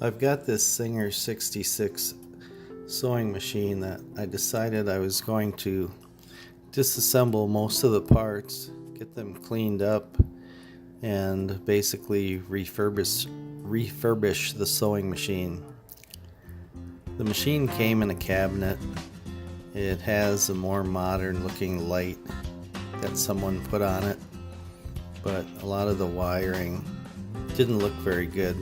I've got this Singer 66 sewing machine that I decided I was going to disassemble most of the parts, get them cleaned up, and basically refurbish the sewing machine. The machine came in a cabinet. It has a more modern looking light that someone put on it, but a lot of the wiring didn't look very good.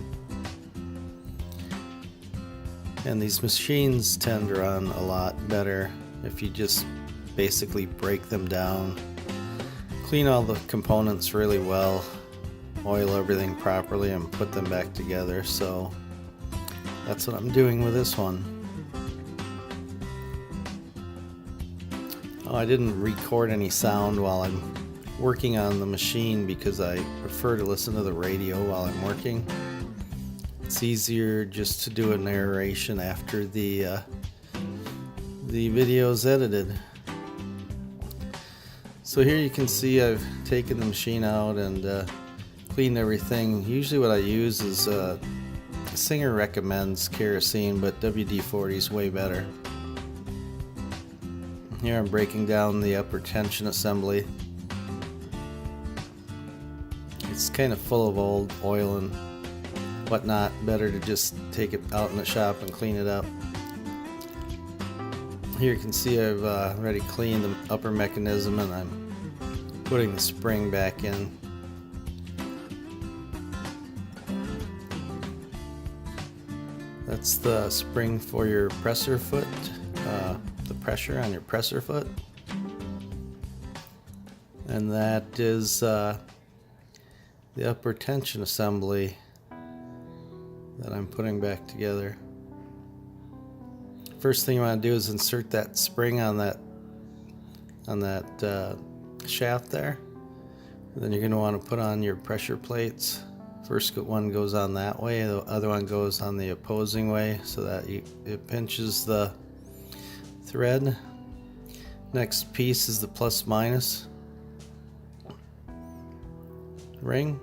And these machines tend to run a lot better if you just basically break them down, clean all the components really well, oil everything properly, and put them back together. So that's what I'm doing with this one. Oh, I didn't record any sound while I'm working on the machine because I prefer to listen to the radio while I'm working. It's easier just to do a narration after the video's edited. So here you can see I've taken the machine out and cleaned everything. Usually what I use is Singer recommends kerosene, but WD-40 is way better. Here I'm breaking down the upper tension assembly. It's kind of full of old oil and whatnot. Better to just take it out in the shop and clean it up. Here you can see I've already cleaned the upper mechanism and I'm putting the spring back in. That's the spring for your presser foot, the pressure on your presser foot. And that is the upper tension assembly that I'm putting back together. First thing you want to do is insert that spring on that shaft there. And then you're going to want to put on your pressure plates. First one goes on that way, the other one goes on the opposing way so that it pinches the thread. Next piece is the plus minus ring.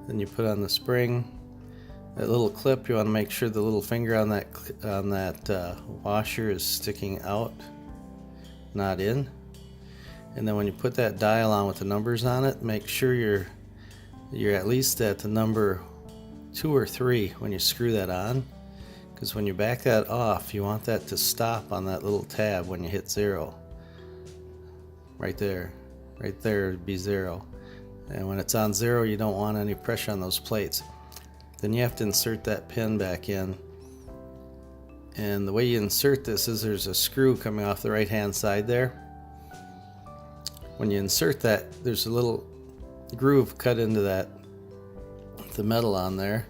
Then you put on the spring. That little clip, you want to make sure the little finger on that washer is sticking out, not in. And then when you put that dial on with the numbers on it, make sure you're at least at the number 2 or 3 when you screw that on, because when you back that off, you want that to stop on that little tab when you hit 0. Right there would be 0. And when it's on 0, you don't want any pressure on those plates. Then you have to insert that pin back in. And the way you insert this is there's a screw coming off the right hand side there. When you insert that, there's a little groove cut into the metal on there.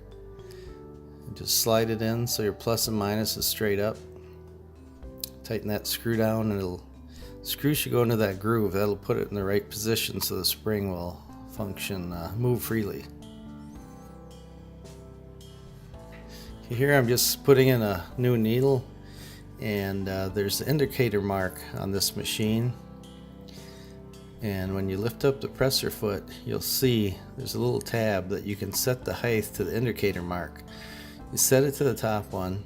And just slide it in so your plus and minus is straight up. Tighten that screw down and the screw should go into that groove. That'll put it in the right position so the spring will function, move freely. Here I'm just putting in a new needle, and there's the indicator mark on this machine. And when you lift up the presser foot, you'll see there's a little tab that you can set the height to the indicator mark. You set it to the top one,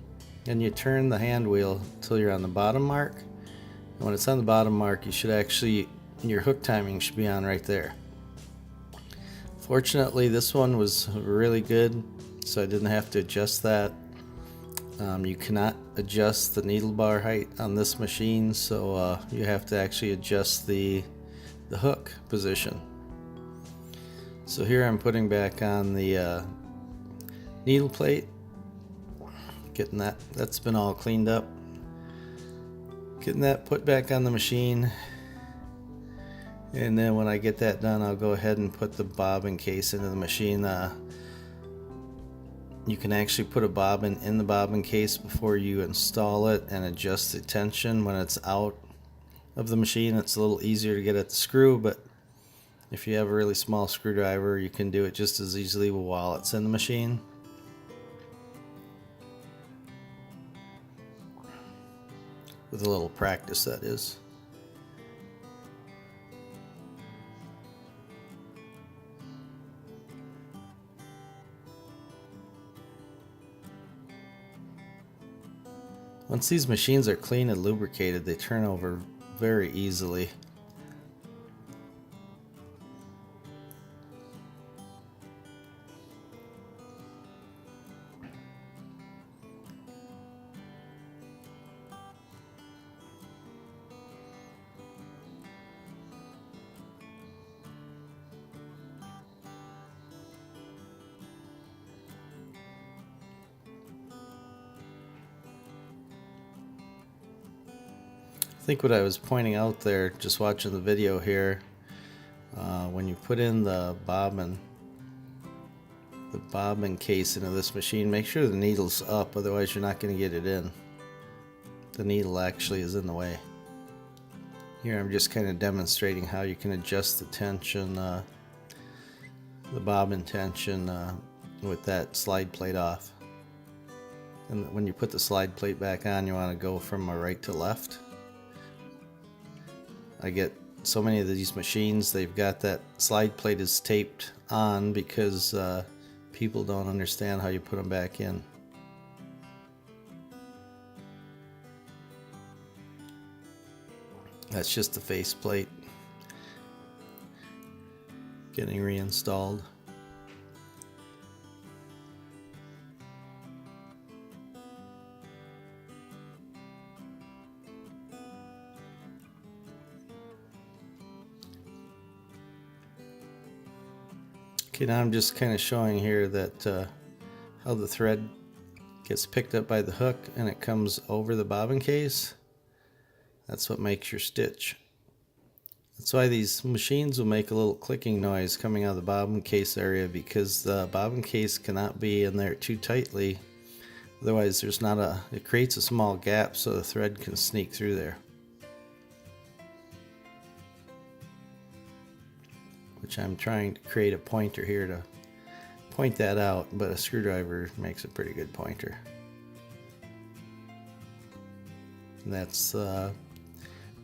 and you turn the hand wheel until you're on the bottom mark. And when it's on the bottom mark, you should actually, your hook timing should be on right there. Fortunately, this one was really good, so I didn't have to adjust that. You cannot adjust the needle bar height on this machine, so you have to actually adjust the hook position. So here I'm putting back on the needle plate, getting that's been all cleaned up, getting that put back on the machine. And then when I get that done, I'll go ahead and put the bobbin case into the machine. You can actually put a bobbin in the bobbin case before you install it and adjust the tension when it's out of the machine. It's a little easier to get at the screw, but if you have a really small screwdriver, you can do it just as easily while it's in the machine. With a little practice, that is. Once these machines are clean and lubricated, they turn over very easily. I think what I was pointing out there, just watching the video here, when you put in the bobbin case into this machine, make sure the needle's up, otherwise you're not going to get it in. The needle actually is in the way. Here I'm just kind of demonstrating how you can adjust the tension, the bobbin tension with that slide plate off. And when you put the slide plate back on, you want to go from right to left. I get so many of these machines, they've got that slide plate is taped on because people don't understand how you put them back in. That's just the face plate getting reinstalled. Okay, now I'm just kind of showing here that how the thread gets picked up by the hook and it comes over the bobbin case. That's what makes your stitch. That's why these machines will make a little clicking noise coming out of the bobbin case area, because the bobbin case cannot be in there too tightly. Otherwise it creates a small gap so the thread can sneak through there. Which I'm trying to create a pointer here to point that out, but a screwdriver makes a pretty good pointer. And that's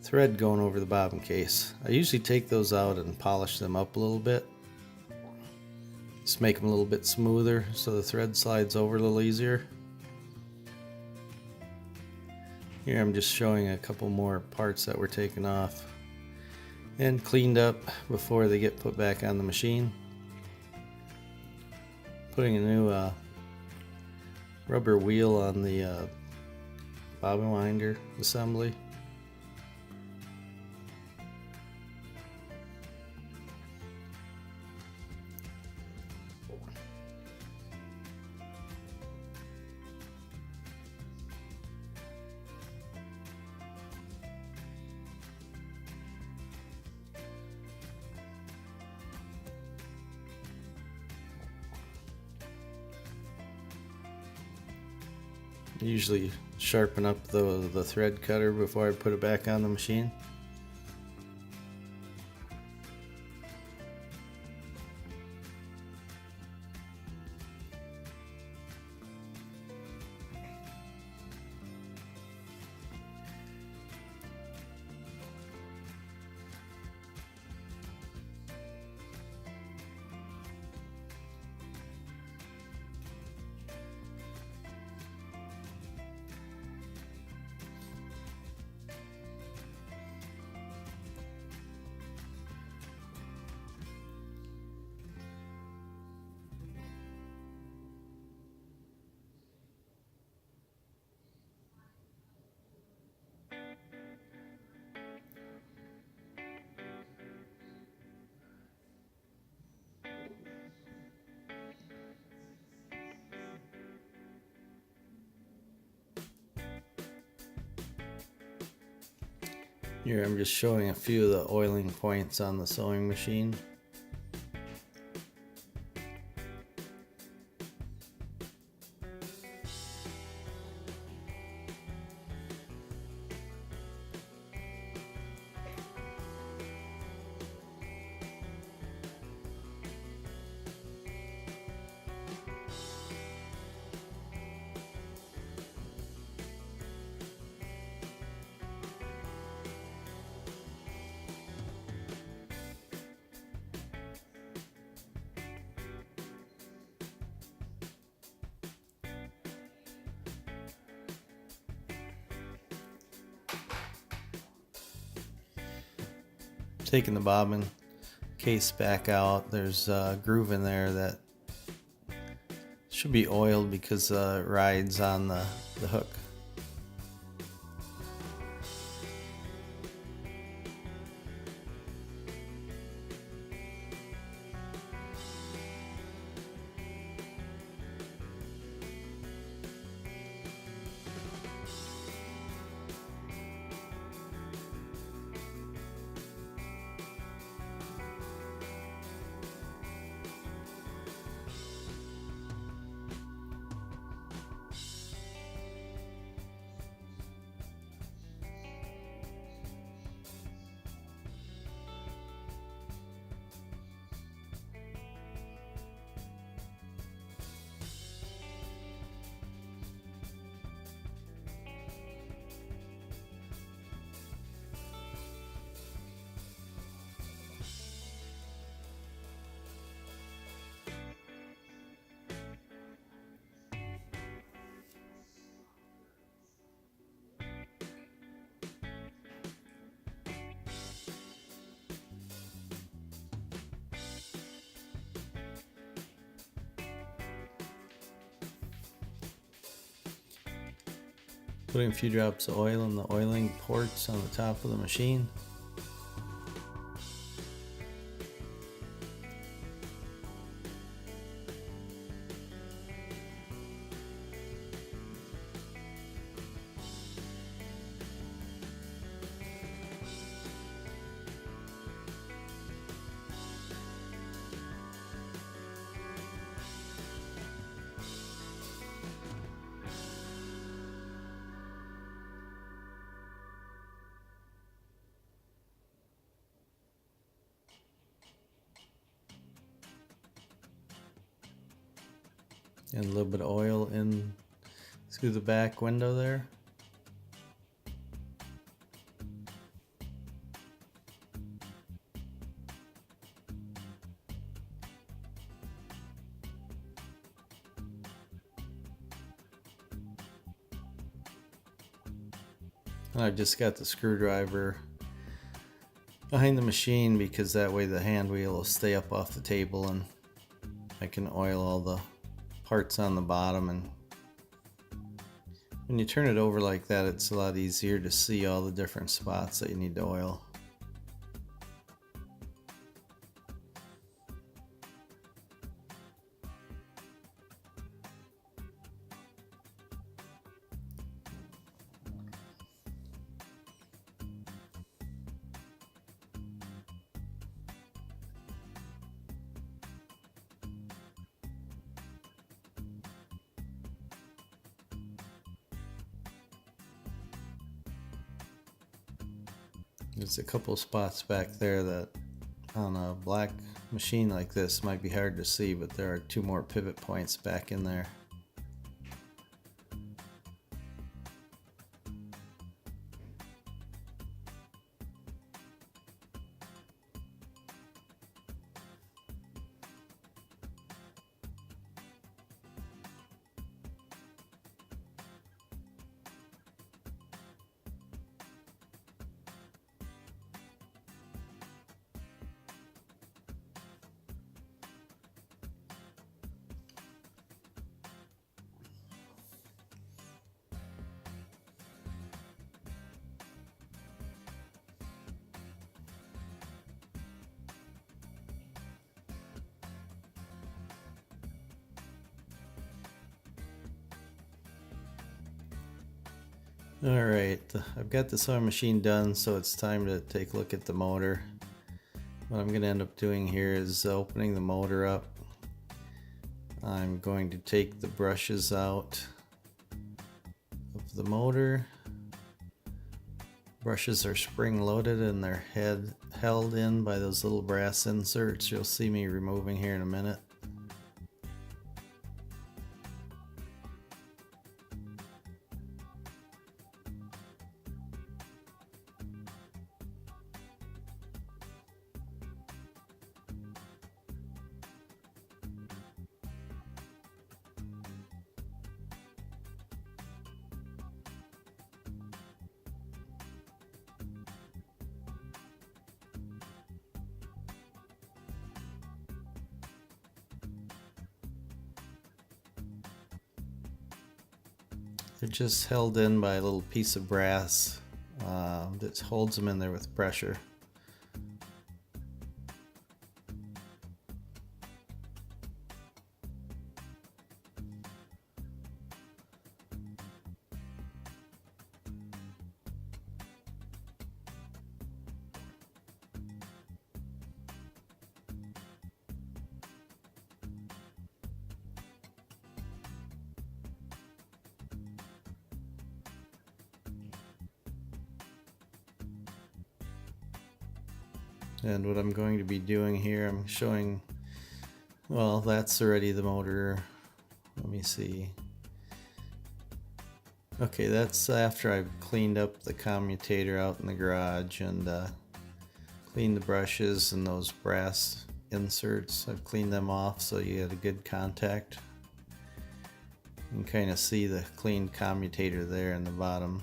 thread going over the bobbin case. I usually take those out and polish them up a little bit. Just make them a little bit smoother so the thread slides over a little easier. Here I'm just showing a couple more parts that were taken off and cleaned up before they get put back on the machine. Putting a new rubber wheel on the bobbin winder assembly. Usually sharpen up the thread cutter before I put it back on the machine. Here I'm just showing a few of the oiling points on the sewing machine. taking the bobbin case back out. There's a groove in there that should be oiled because it rides on the hook. Putting a few drops of oil in the oiling ports on the top of the machine. And a little bit of oil in through the back window there. And I've just got the screwdriver behind the machine because that way the hand wheel will stay up off the table and I can oil all the parts on the bottom. And when you turn it over like that, it's a lot easier to see all the different spots that you need to oil. There's a couple spots back there that on a black machine like this might be hard to see, but there are 2 more pivot points back in there. Alright, I've got the sewing machine done, so it's time to take a look at the motor. What I'm going to end up doing here is opening the motor up. I'm going to take the brushes out of the motor. Brushes are spring loaded and they're held in by those little brass inserts you'll see me removing here in a minute. They're just held in by a little piece of brass that holds them in there with pressure. And what I'm going to be doing here, I'm showing, well, that's already the motor. Let me see. Okay, that's after I've cleaned up the commutator out in the garage and cleaned the brushes and those brass inserts. I've cleaned them off so you get a good contact. You can kind of see the cleaned commutator there in the bottom.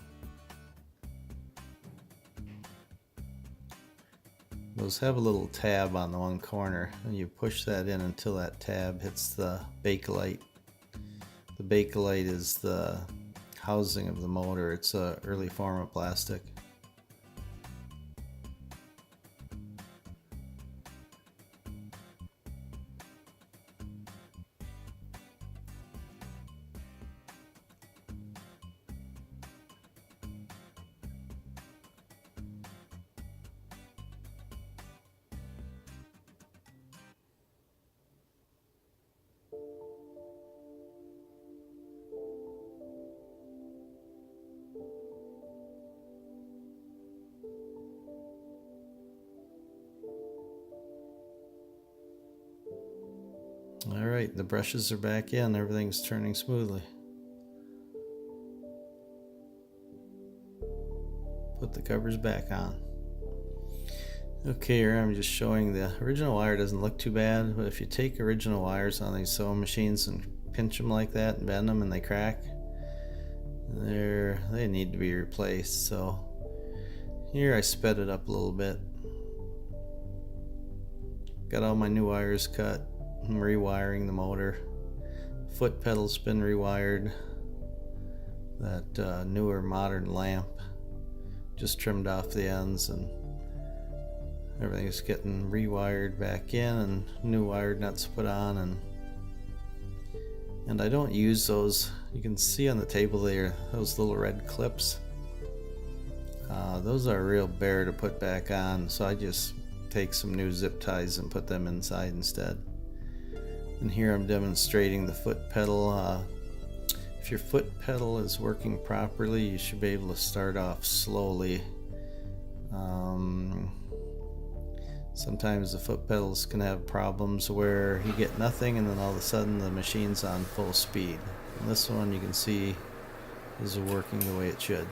Those have a little tab on the one corner, and you push that in until that tab hits the Bakelite. The Bakelite is the housing of the motor. It's an early form of plastic. Alright, the brushes are back in, everything's turning smoothly. Put the covers back on. Okay, here I'm just showing the original wire doesn't look too bad, but if you take original wires on these sewing machines and pinch them like that and bend them and they crack, they need to be replaced. So here I sped it up a little bit. Got all my new wires cut. I'm rewiring the motor. Foot pedal's been rewired. That newer modern lamp just trimmed off the ends, and everything's getting rewired back in and new wired nuts put on, and I don't use those. You can see on the table there those little red clips. Those are real bare to put back on, so I just take some new zip ties and put them inside instead. And here I'm demonstrating the foot pedal. If your foot pedal is working properly, you should be able to start off slowly. Sometimes the foot pedals can have problems where you get nothing and then all of a sudden the machine's on full speed. And this one you can see is working the way it should.